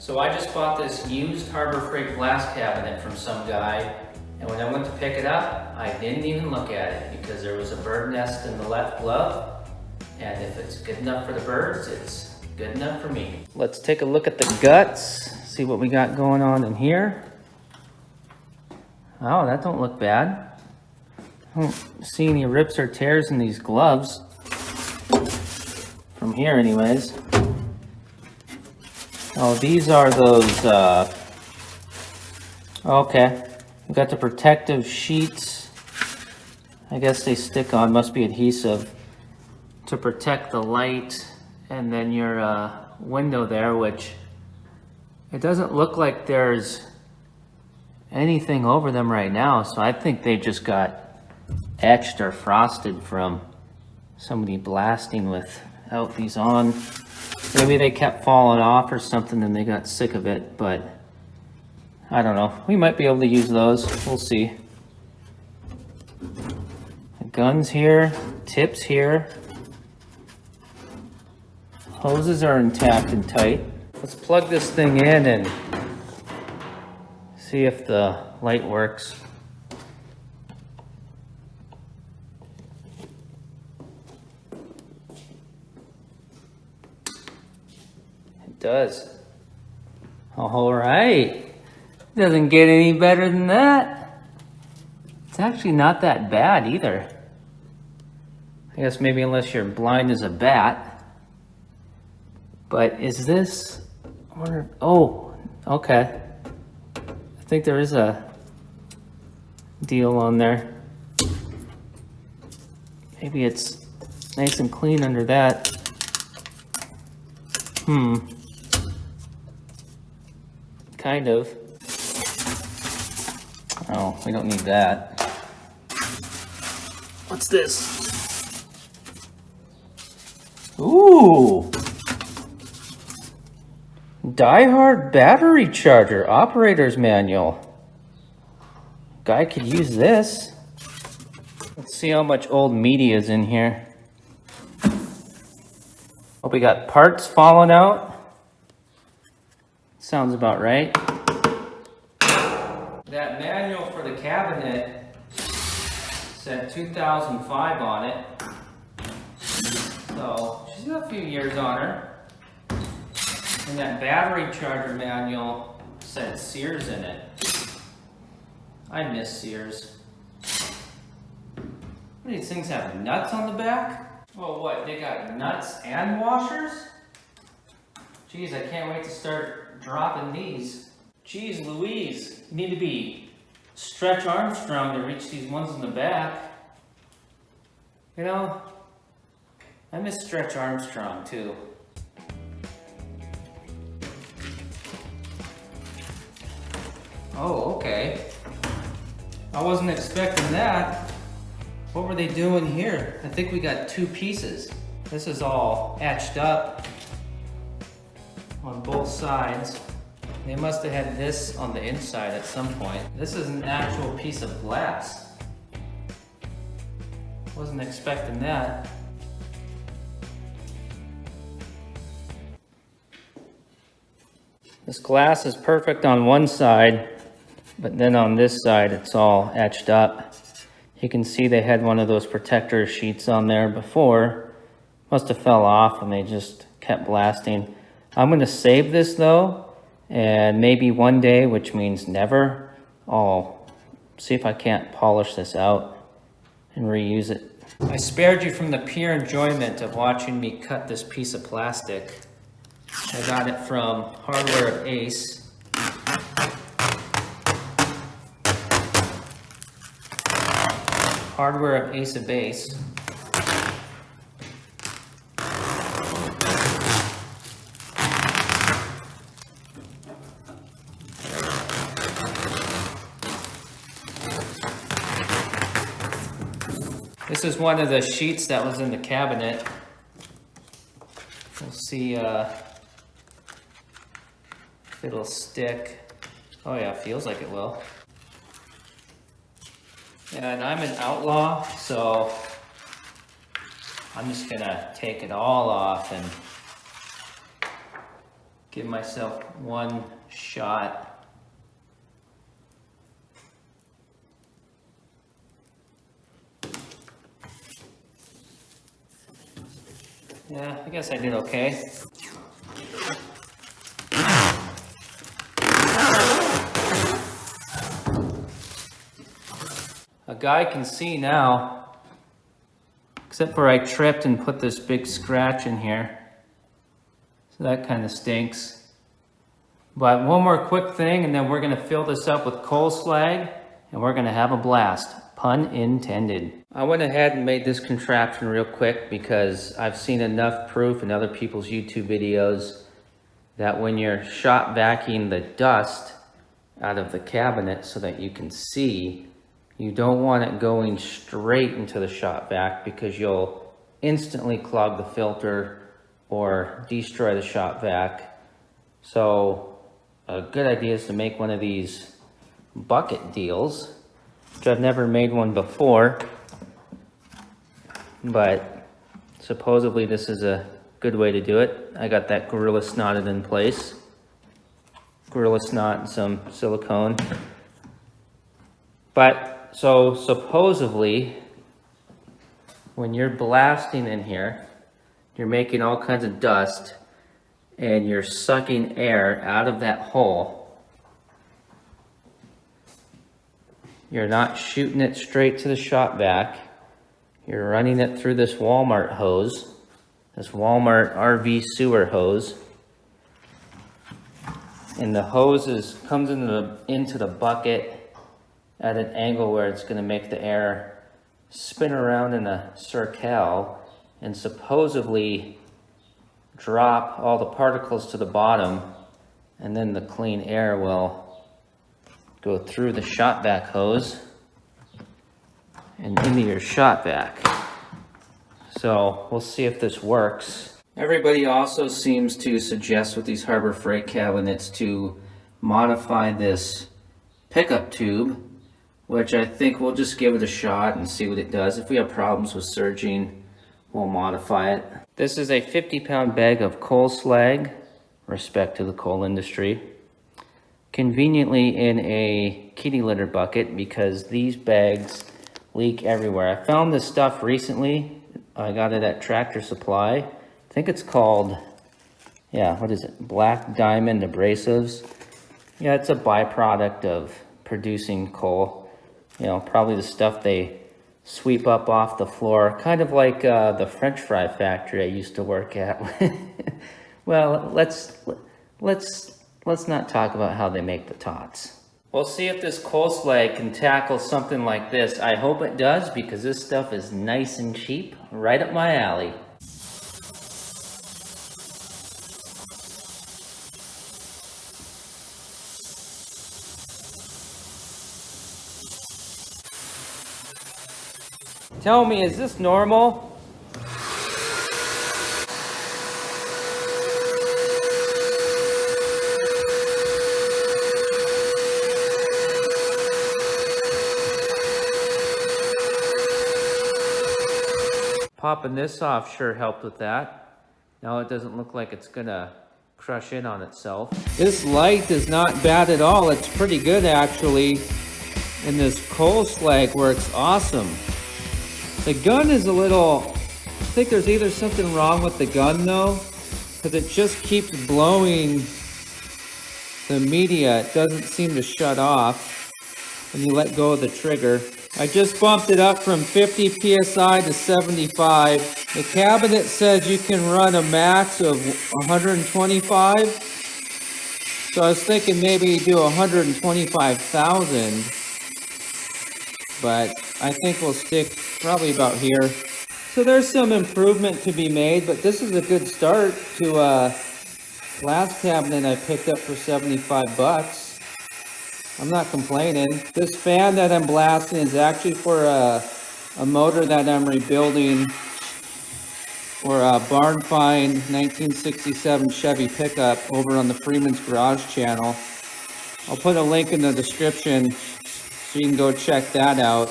So I just bought this used Harbor Freight glass cabinet from some guy, and when I went to pick it up, I didn't even look at it because there was a bird nest in the left glove, and if it's good enough for the birds, it's good enough for me. Let's take a look at the guts, see what we got going on in here. Oh, that don't look bad. I don't see any rips or tears in these gloves. From here anyways. Oh, these are those, okay. We got the protective sheets. I guess they stick on, must be adhesive to protect the light and then your window there, which it doesn't look like there's anything over them right now. So I think they just got etched or frosted from somebody blasting without these on. Maybe they kept falling off or something and they got sick of it, but I don't know. We might be able to use those. We'll see. The guns here, tips here. Hoses are intact and tight. Let's plug this thing in and see if the light works. Does. All right. Doesn't get any better than that. It's actually not that bad either. I guess maybe unless you're blind as a bat. But is this, I wonder, oh, okay. I think there is a deal on there. Maybe it's nice and clean under that. Kind of. Oh, we don't need that. What's this? Ooh! Die-Hard battery charger, operator's manual. Guy could use this. Let's see how much old media is in here. Oh, we got parts falling out. Sounds about right. That manual for the cabinet said 2005 on it. So she's got a few years on her. And that battery charger manual said Sears in it. I miss Sears. What do these things have, nuts on the back? Well, what, they got nuts and washers? Geez, I can't wait to start dropping these. Geez Louise, you need to be Stretch Armstrong to reach these ones in the back. You know, I miss Stretch Armstrong too. Oh, okay. I wasn't expecting that. What were they doing here? I think we got two pieces. This is all etched up on both sides. They must have had this on the inside at some point. This is an actual piece of glass. Wasn't expecting that. This glass is perfect on one side, but then on this side it's all etched up. You can see they had one of those protector sheets on there before. Must have fell off and they just kept blasting. I'm gonna save this though, and maybe one day, which means never, I'll see if I can't polish this out and reuse it. I spared you from the pure enjoyment of watching me cut this piece of plastic. I got it from Hardware of Ace. Hardware of Ace of Base. This is one of the sheets that was in the cabinet. We'll see if it'll stick. Oh yeah, feels like it will. And I'm an outlaw, so I'm just gonna take it all off and Give myself one shot. Yeah, I guess I did okay. A guy can see now, except for I tripped and put this big scratch in here. So that kind of stinks. But one more quick thing, and then we're gonna fill this up with coal slag, and we're gonna have a blast, pun intended. I went ahead and made this contraption real quick because I've seen enough proof in other people's YouTube videos that when you're shop vacuuming the dust out of the cabinet so that you can see, you don't want it going straight into the shop vac because you'll instantly clog the filter or destroy the shop vac. So a good idea is to make one of these bucket deals, which I've never made one before, but supposedly this is a good way to do it. I got that Gorilla Snotted in place. Gorilla Snot and some silicone. But so supposedly when you're blasting in here, you're making all kinds of dust and you're sucking air out of that hole. You're not shooting it straight to the shop vac. You're running it through this Walmart hose, this Walmart RV sewer hose. And the hose comes into the bucket at an angle where it's going to make the air spin around in a circle and supposedly drop all the particles to the bottom, and then the clean air will go through the shop vac hose and into your shop vac. So we'll see if this works. Everybody also seems to suggest with these Harbor Freight cabinets to modify this pickup tube, which I think we'll just give it a shot and see what it does. If we have problems with surging, we'll modify it. This is a 50-pound bag of coal slag, respect to the coal industry, conveniently in a kitty litter bucket because these bags leak everywhere. I found this stuff recently. I got it at Tractor Supply. I think it's called, yeah, what is it? Black Diamond Abrasives. Yeah, it's a byproduct of producing coal. You know, probably the stuff they sweep up off the floor, kind of like the French fry factory I used to work at. Well, let's not talk about how they make the tots. We'll see if this coal slag can tackle something like this. I hope it does, because this stuff is nice and cheap, right up my alley. Tell me, is this normal? Popping this off sure helped with that. Now it doesn't look like it's gonna crush in on itself. This light is not bad at all. It's pretty good actually. And this coal slag works awesome. The gun is a little, I think there's either something wrong with the gun though, because it just keeps blowing the media. It doesn't seem to shut off when you let go of the trigger. I just bumped it up from 50 PSI to 75. The cabinet says you can run a max of 125. So I was thinking maybe do 125,000. But I think we'll stick probably about here. So there's some improvement to be made, but this is a good start to last cabinet I picked up for 75 bucks. I'm not complaining. This fan that I'm blasting is actually for a motor that I'm rebuilding for a barn find 1967 Chevy pickup over on the Freeman's Garage channel. I'll put a link in the description so you can go check that out.